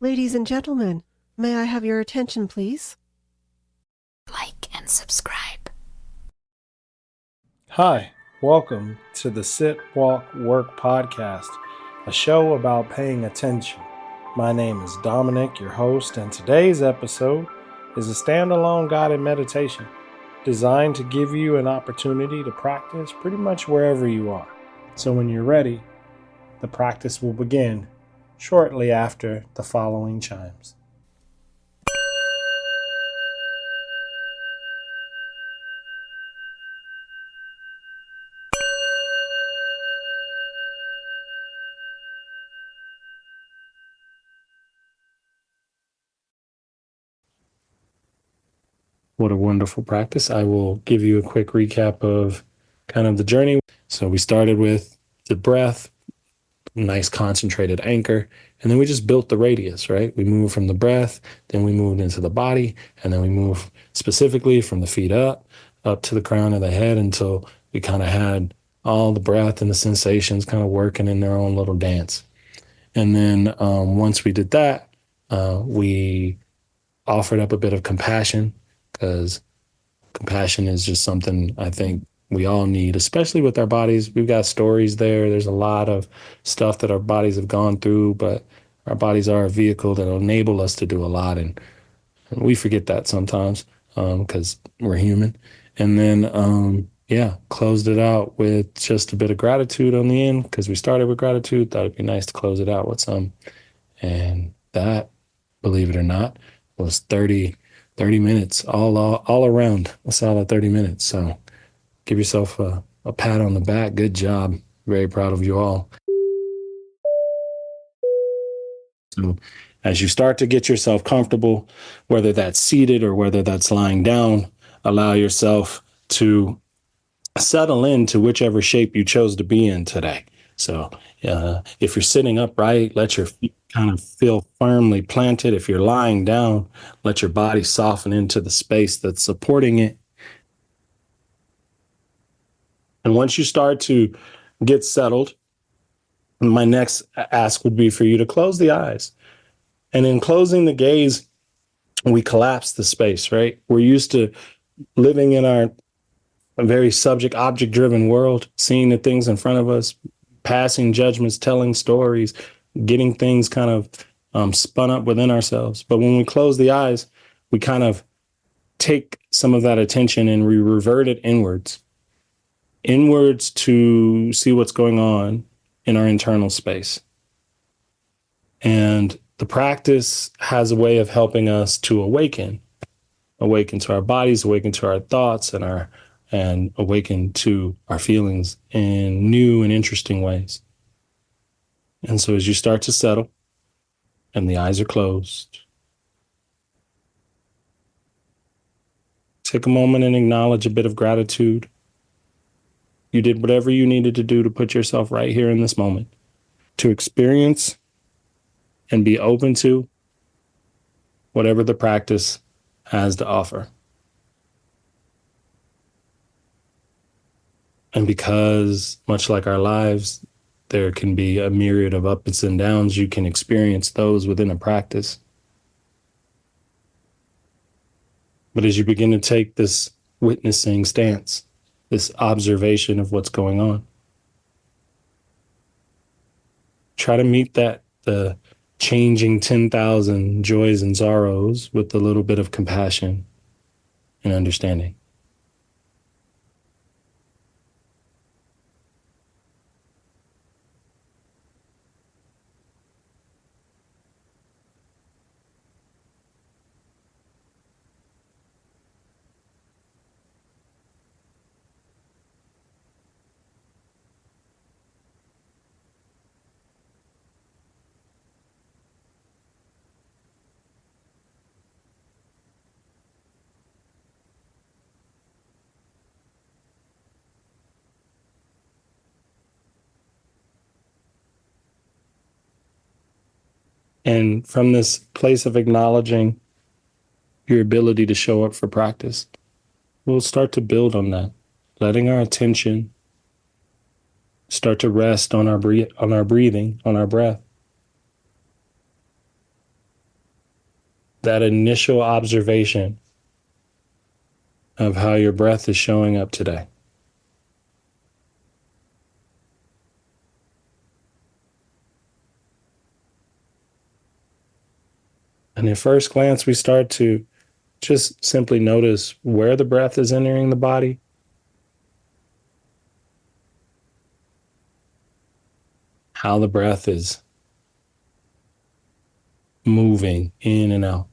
Ladies and gentlemen, may I have your attention, please? Like and subscribe. Hi, welcome to the Sit, Walk, Work podcast, a show about paying attention. My name is Dominic, your host, and today's episode is a standalone guided meditation designed to give you an opportunity to practice pretty much wherever you are. So when you're ready, the practice will begin shortly after the following chimes. What a wonderful practice. I will give you a quick recap of kind of the journey. So we started with the breath, nice concentrated anchor, and then we just built the radius, right? We moved from the breath, then we moved into the body, and then we moved specifically from the feet up to the crown of the head until we kind of had all the breath and the sensations kind of working in their own little dance. And then once we did that, we offered up a bit of compassion, because compassion is just something I think we all need, especially with our bodies. We've got stories there. There's a lot of stuff that our bodies have gone through, but our bodies are a vehicle that enable us to do a lot. And we forget that sometimes because we're human. And then, closed it out with just a bit of gratitude on the end, because we started with gratitude. Thought it'd be nice to close it out with some. And that, believe it or not, was 30 minutes all around, a solid 30 minutes. So give yourself a pat on the back. Good job. Very proud of you all. So as you start to get yourself comfortable, whether that's seated or whether that's lying down, allow yourself to settle into whichever shape you chose to be in today. So if you're sitting upright, let your feet kind of feel firmly planted. If you're lying down, let your body soften into the space that's supporting it. And once you start to get settled, my next ask would be for you to close the eyes. And in closing the gaze, we collapse the space, right? We're used to living in our very subject object driven world, seeing the things in front of us, passing judgments, telling stories, getting things kind of spun up within ourselves. But when we close the eyes, we kind of take some of that attention and we revert it inwards to see what's going on in our internal space. And the practice has a way of helping us to awaken to our bodies, awaken to our thoughts, and awaken to our feelings in new and interesting ways. And so as you start to settle and the eyes are closed, take a moment and acknowledge a bit of gratitude. You did whatever you needed to do to put yourself right here in this moment, to experience and be open to whatever the practice has to offer. And because, much like our lives, there can be a myriad of ups and downs, you can experience those within a practice. But as you begin to take this witnessing stance, this observation of what's going on, try to meet the changing 10,000 joys and sorrows with a little bit of compassion and understanding. And from this place of acknowledging your ability to show up for practice, we'll start to build on that, letting our attention start to rest on our breathing, on our breath. that initial observation of how your breath is showing up today. And at first glance, we start to just simply notice where the breath is entering the body, how the breath is moving in and out.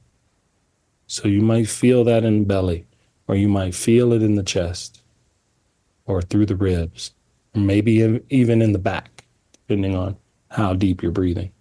So you might feel that in the belly, or you might feel it in the chest, or through the ribs, or maybe even in the back, depending on how deep you're breathing.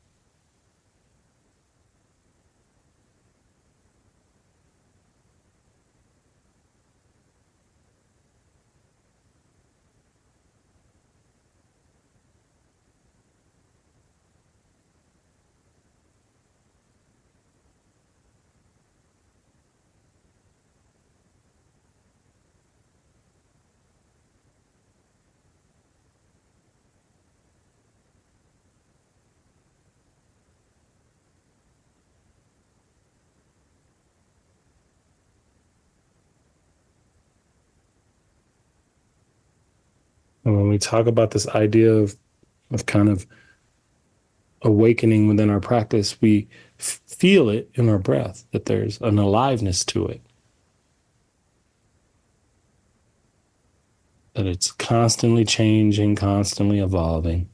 And when we talk about this idea of kind of awakening within our practice, we feel it in our breath, that there's an aliveness to it, that it's constantly changing, constantly evolving.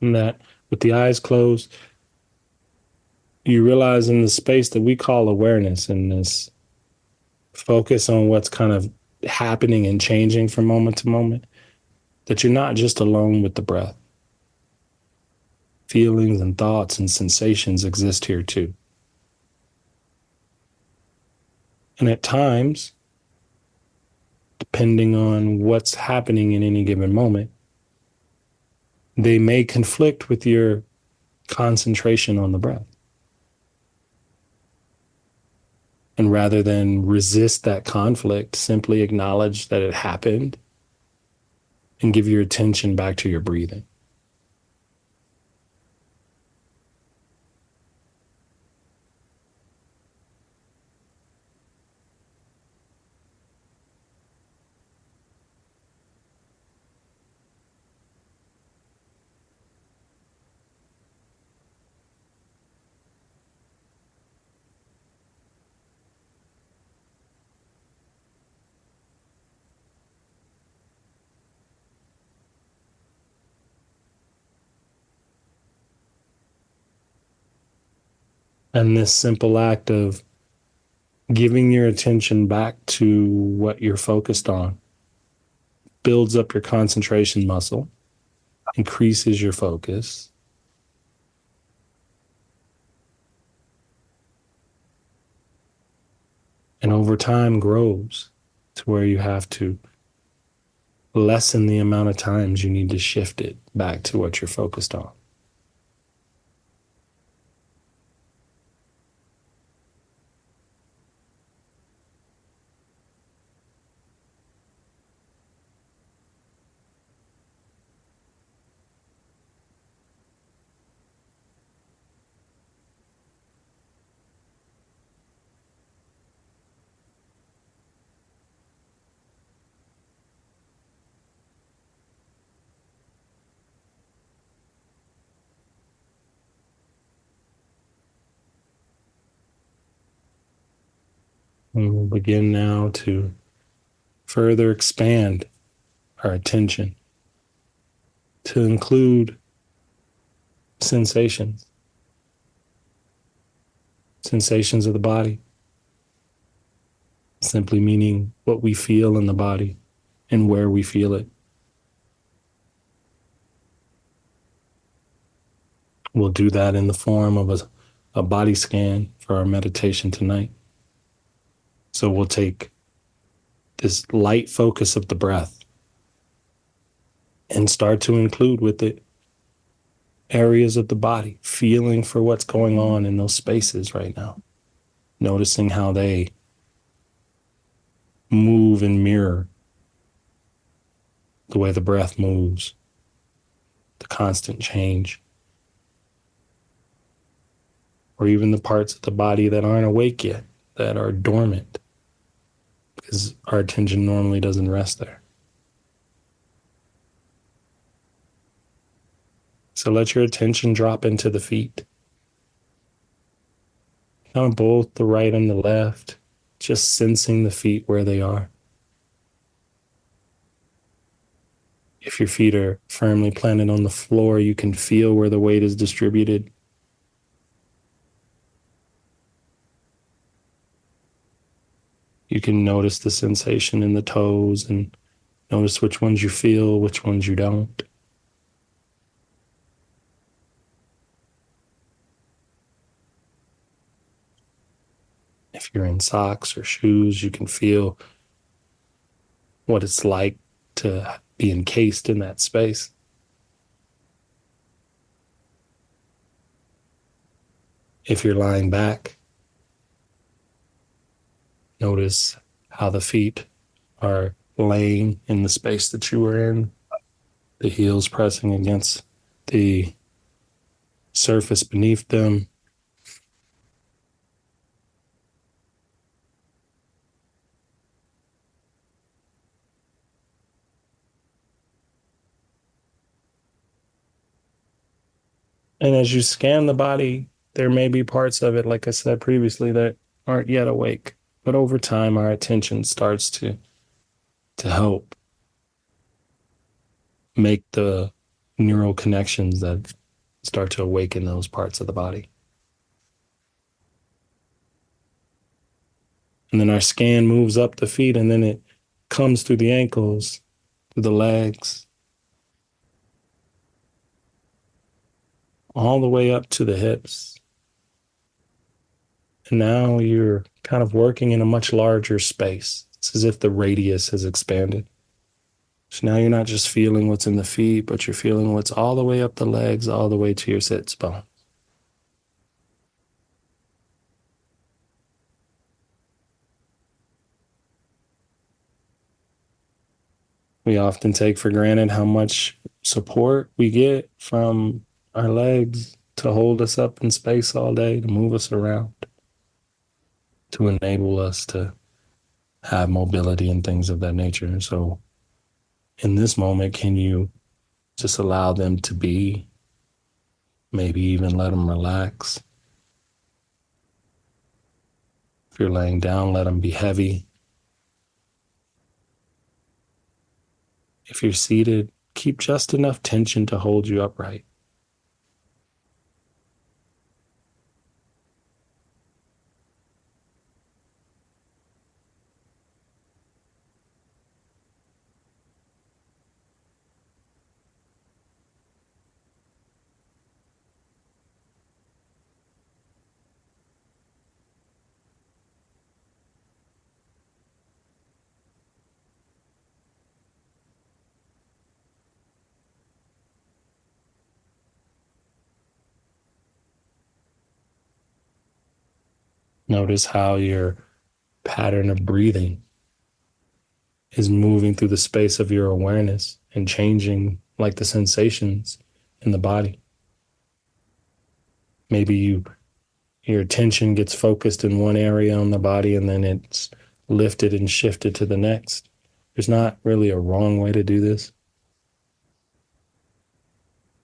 And that with the eyes closed, you realize in the space that we call awareness, and this focus on what's kind of happening and changing from moment to moment, that you're not just alone with the breath. Feelings and thoughts and sensations exist here too. And at times, depending on what's happening in any given moment, they may conflict with your concentration on the breath. And rather than resist that conflict, simply acknowledge that it happened and give your attention back to your breathing. And this simple act of giving your attention back to what you're focused on builds up your concentration muscle, increases your focus, and over time grows to where you have to lessen the amount of times you need to shift it back to what you're focused on. And we'll begin now to further expand our attention to include sensations, sensations of the body, simply meaning what we feel in the body and where we feel it. We'll do that in the form of a body scan for our meditation tonight. So we'll take this light focus of the breath and start to include with it areas of the body, feeling for what's going on in those spaces right now, noticing how they move and mirror the way the breath moves, the constant change, or even the parts of the body that aren't awake yet, that are dormant, because our attention normally doesn't rest there. So let your attention drop into the feet, on both the right and the left, just sensing the feet where they are. If your feet are firmly planted on the floor, you can feel where the weight is distributed. You can notice the sensation in the toes and notice which ones you feel, which ones you don't. If you're in socks or shoes, you can feel what it's like to be encased in that space. If you're lying back, notice how the feet are laying in the space that you were in, the heels pressing against the surface beneath them. And as you scan the body, there may be parts of it, like I said previously, that aren't yet awake. But over time, our attention starts to help make the neural connections that start to awaken those parts of the body. And then our scan moves up the feet, and then it comes through the ankles, through the legs, all the way up to the hips. And now you're kind of working in a much larger space. It's as if the radius has expanded. So now you're not just feeling what's in the feet, but you're feeling what's all the way up the legs, all the way to your sits bone. We often take for granted how much support we get from our legs to hold us up in space all day, to move us around, to enable us to have mobility and things of that nature. So in this moment, can you just allow them to be, maybe even let them relax? If you're laying down, let them be heavy. If you're seated, keep just enough tension to hold you upright. Notice how your pattern of breathing is moving through the space of your awareness and changing like the sensations in the body. Maybe your attention gets focused in one area on the body and then it's lifted and shifted to the next. There's not really a wrong way to do this,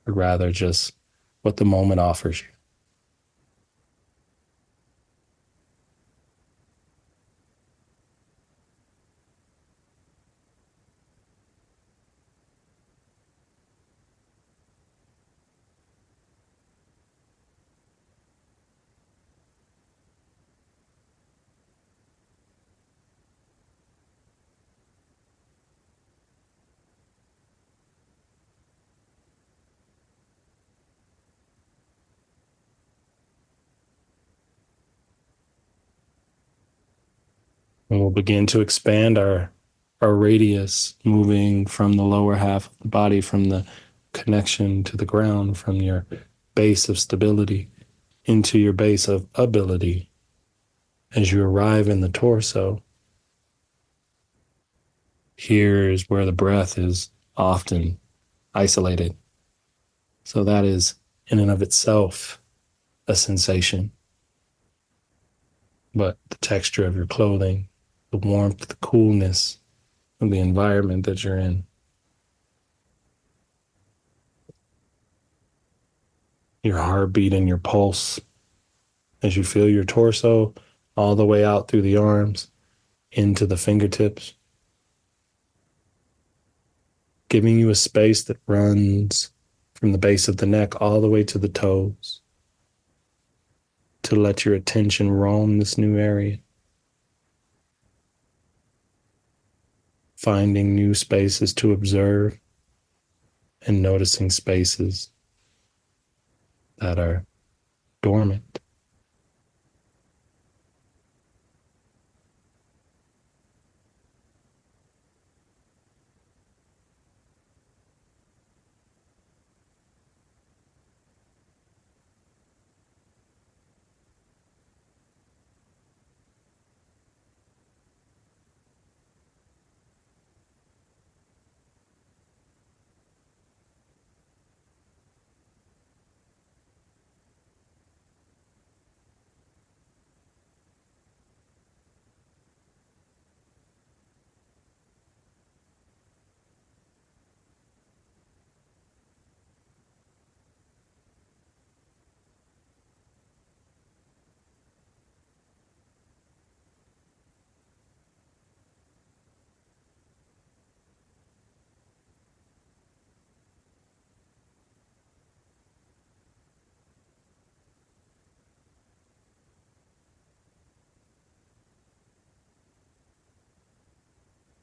but rather just what the moment offers you. And we'll begin to expand our radius, moving from the lower half of the body, from the connection to the ground, from your base of stability into your base of ability. As you arrive in the torso, here is where the breath is often isolated. So that is in and of itself a sensation. But the texture of your clothing, the warmth, the coolness of the environment that you're in, your heartbeat and your pulse as you feel your torso all the way out through the arms into the fingertips, giving you a space that runs from the base of the neck all the way to the toes, to let your attention roam this new area, finding new spaces to observe and noticing spaces that are dormant.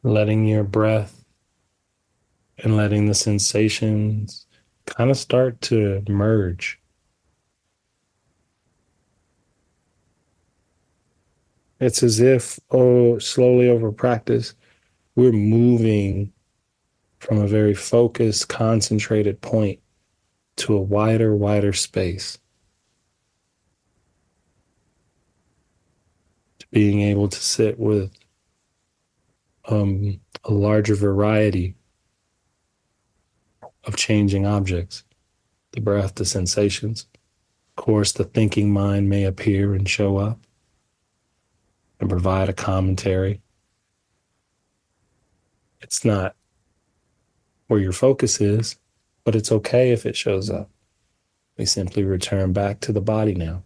Letting your breath and letting the sensations kind of start to merge. It's as if, slowly over practice, we're moving from a very focused, concentrated point to a wider space, to being able to sit with a larger variety of changing objects, the breath, the sensations. Of course, the thinking mind may appear and show up and provide a commentary. It's not where your focus is, but it's okay if it shows up. We simply return back to the body now.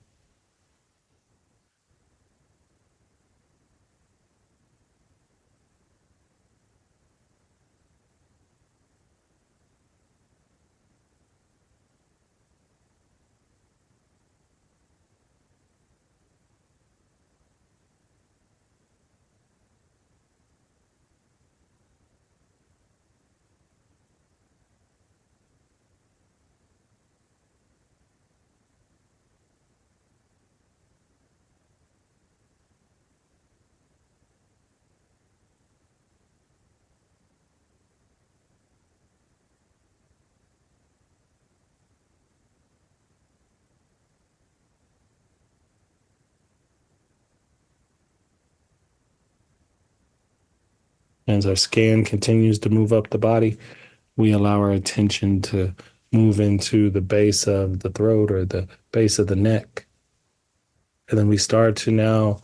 As our scan continues to move up the body, we allow our attention to move into the base of the throat or the base of the neck. And then we start to now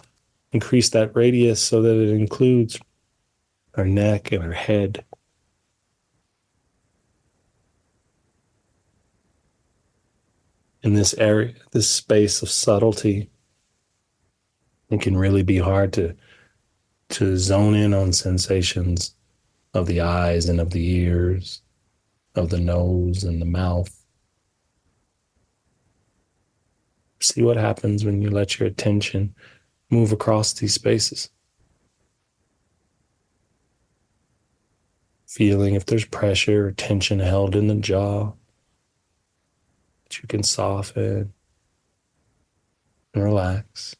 increase that radius so that it includes our neck and our head. In this area, this space of subtlety, it can really be hard to zone in on sensations of the eyes and of the ears, of the nose and the mouth. See what happens when you let your attention move across these spaces. Feeling if there's pressure or tension held in the jaw that you can soften and relax.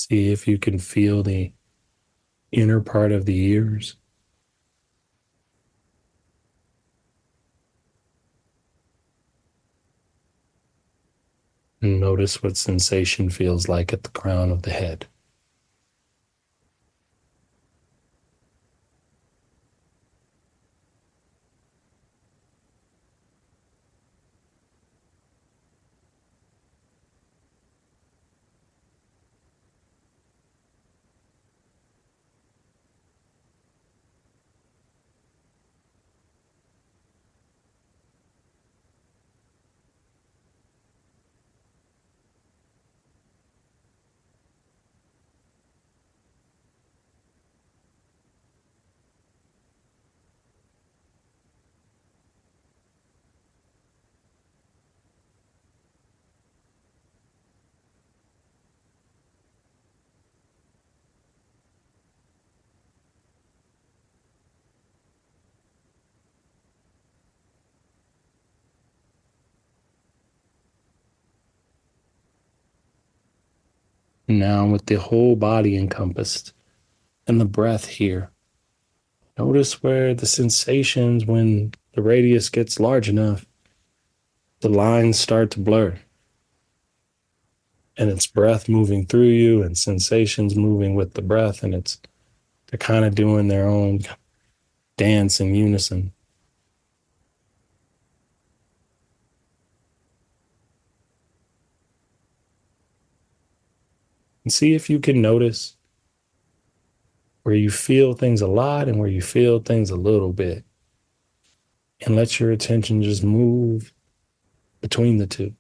See if you can feel the inner part of the ears. And notice what sensation feels like at the crown of the head. Now, with the whole body encompassed and the breath here, notice where the sensations, when the radius gets large enough, the lines start to blur. And it's breath moving through you and sensations moving with the breath. And they're kind of doing their own dance in unison. And see if you can notice where you feel things a lot and where you feel things a little bit. And let your attention just move between the two.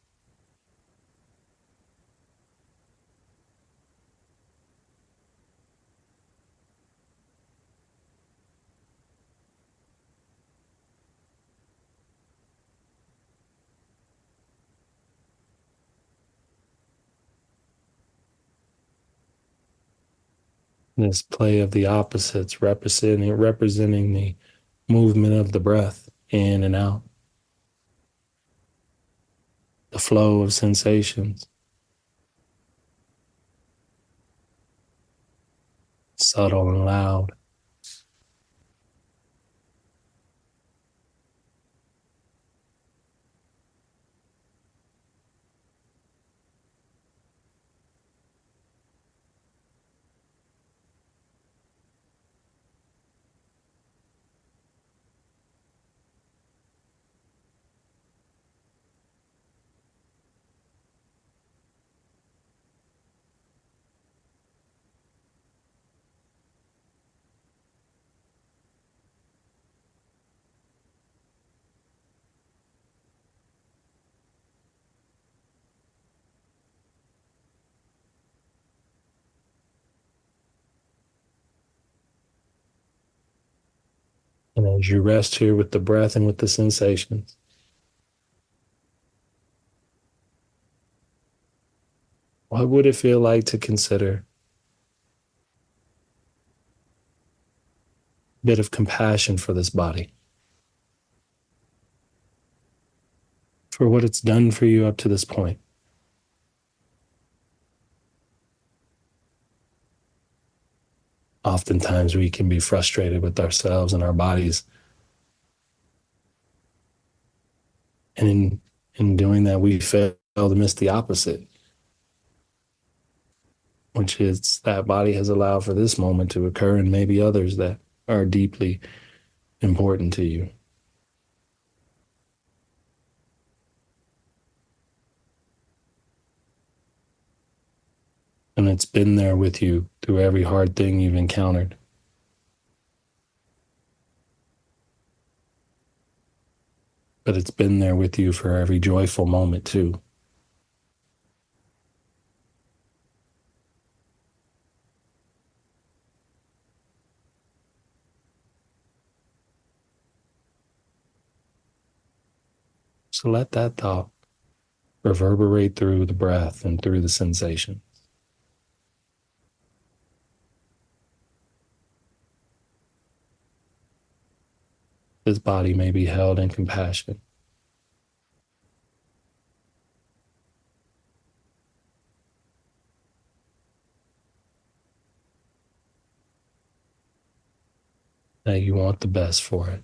This play of the opposites representing the movement of the breath in and out, the flow of sensations, subtle and loud. And as you rest here with the breath and with the sensations, what would it feel like to consider a bit of compassion for this body, for what it's done for you up to this point? Oftentimes we can be frustrated with ourselves and our bodies. And in doing that, we fail to miss the opposite, which is that body has allowed for this moment to occur and maybe others that are deeply important to you. And it's been there with you through every hard thing you've encountered. But it's been there with you for every joyful moment too. So let that thought reverberate through the breath and through the sensation. This body may be held in compassion. that you want the best for it.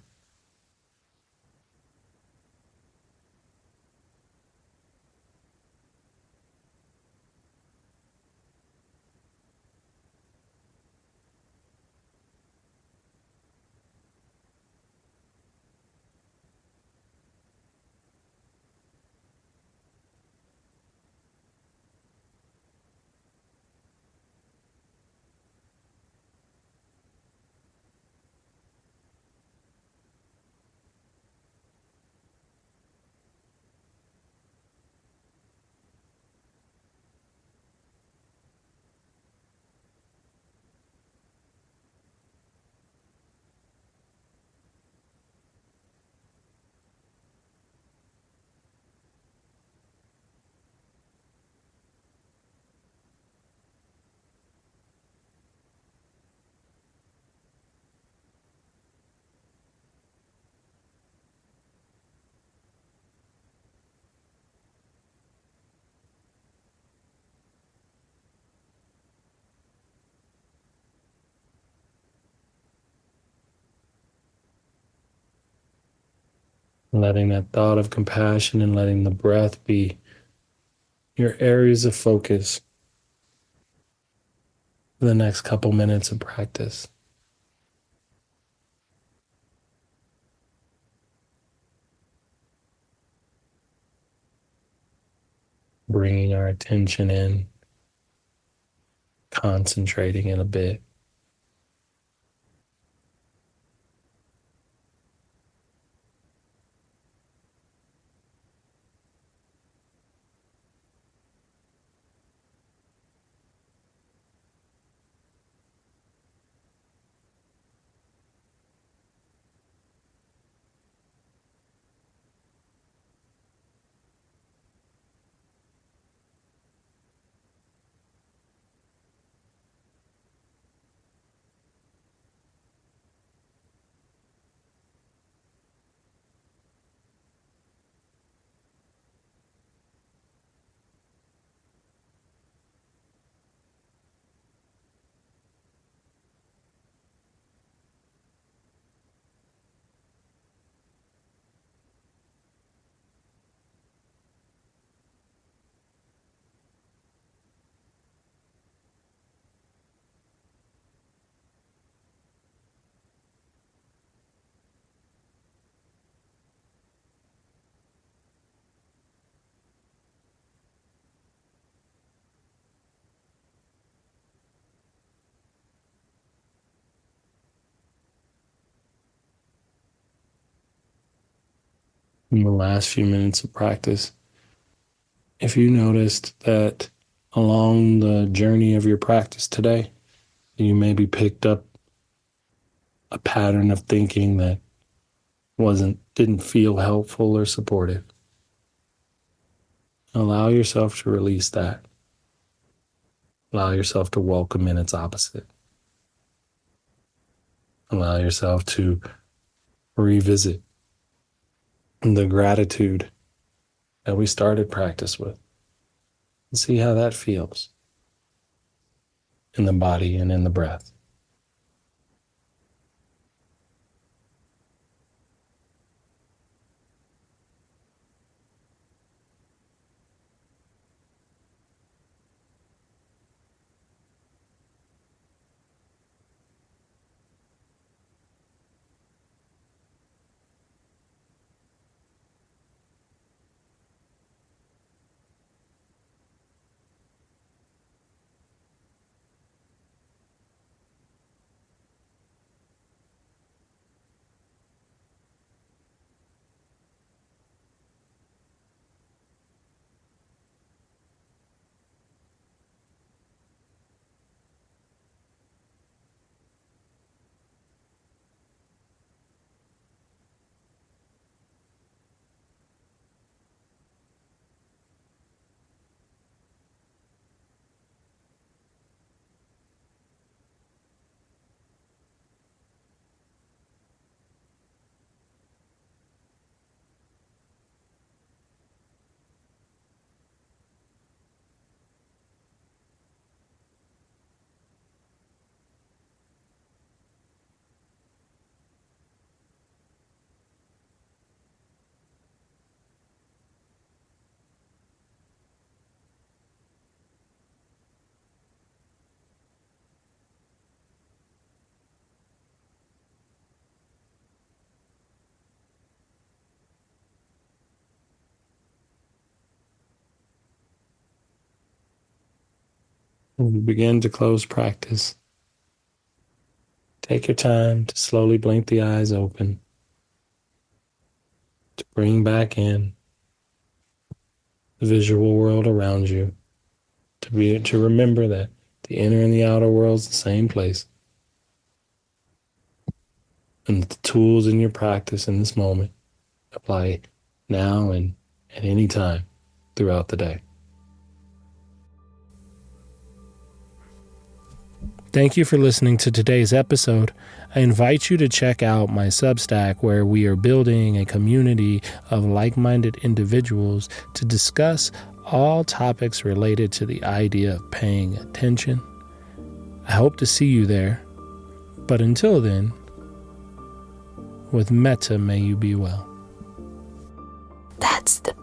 Letting that thought of compassion and letting the breath be your areas of focus for the next couple minutes of practice. Bringing our attention in, concentrating in a bit. In the last few minutes of practice, if you noticed that along the journey of your practice today, you maybe picked up a pattern of thinking that didn't feel helpful or supportive, allow yourself to release that. Allow yourself to welcome in its opposite. Allow yourself to revisit the gratitude that we started practice with and see how that feels in the body and in the breath. When we begin to close practice, take your time to slowly blink the eyes open, to bring back in the visual world around you, to remember that the inner and the outer world's the same place, and that the tools in your practice in this moment apply now and at any time throughout the day. Thank you for listening to today's episode. I invite you to check out my Substack, where we are building a community of like-minded individuals to discuss all topics related to the idea of paying attention. I hope to see you there. But until then, with metta may you be well. That's the